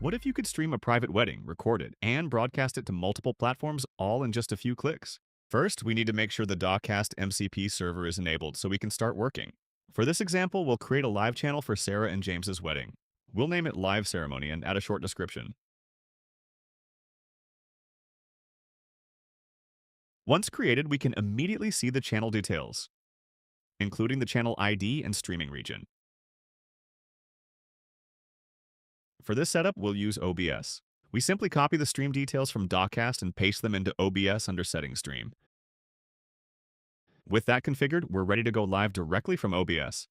What if you could stream a private wedding, record it, and broadcast it to multiple platforms all in just a few clicks? First, we need to make sure the Dacast MCP server is enabled so we can start working. For this example, we'll create a live channel for Sarah and James's wedding. We'll name it Live Ceremony and add a short description. Once created, we can immediately see the channel details, including the channel ID and streaming region. For this setup, we'll use OBS. We simply copy the stream details from Dacast and paste them into OBS under Settings Stream. With that configured, we're ready to go live directly from OBS.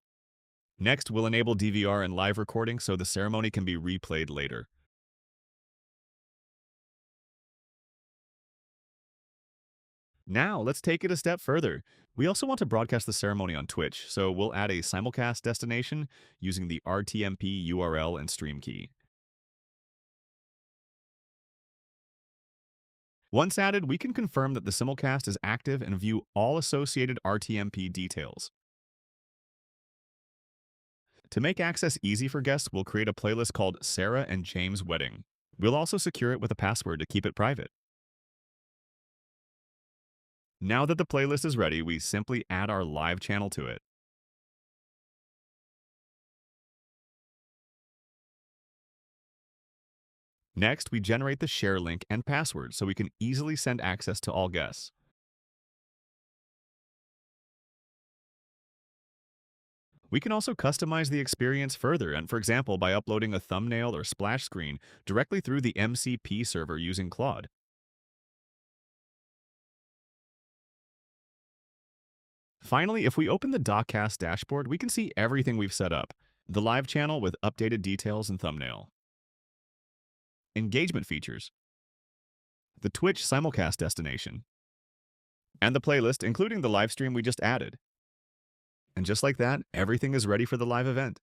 Next, we'll enable DVR and live recording so the ceremony can be replayed later. Now, let's take it a step further. We also want to broadcast the ceremony on Twitch, so we'll add a Simulcast destination using the RTMP URL and stream key. Once added, we can confirm that the Simulcast is active and view all associated RTMP details. To make access easy for guests, we'll create a playlist called Sarah and James Wedding. We'll also secure it with a password to keep it private. Now that the playlist is ready, we simply add our live channel to it. Next, we generate the share link and password so we can easily send access to all guests. We can also customize the experience further, and for example, by uploading a thumbnail or splash screen directly through the MCP server using Claude. Finally, if we open the Dacast dashboard, we can see everything we've set up. The live channel with updated details and thumbnail. Engagement features. The Twitch Simulcast destination. And the playlist, including the live stream we just added. And just like that, everything is ready for the live event.